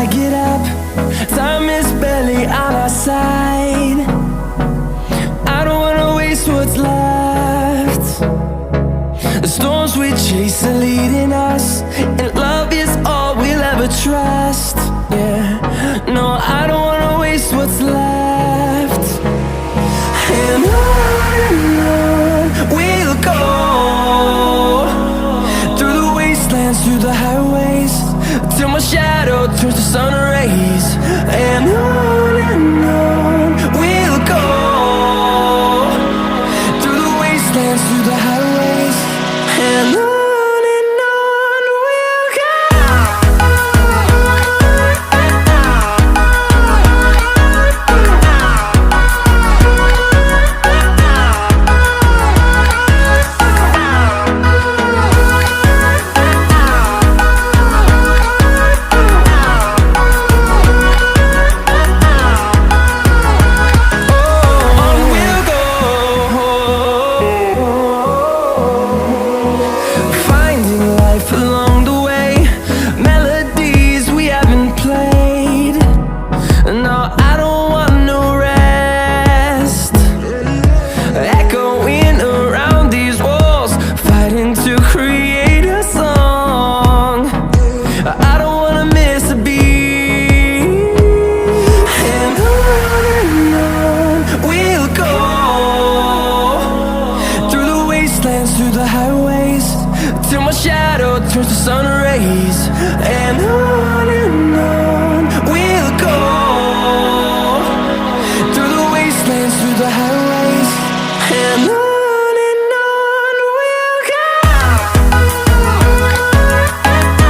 I get up, time is barely on our side. I don't wanna waste what's left. The storms we chase are leading us,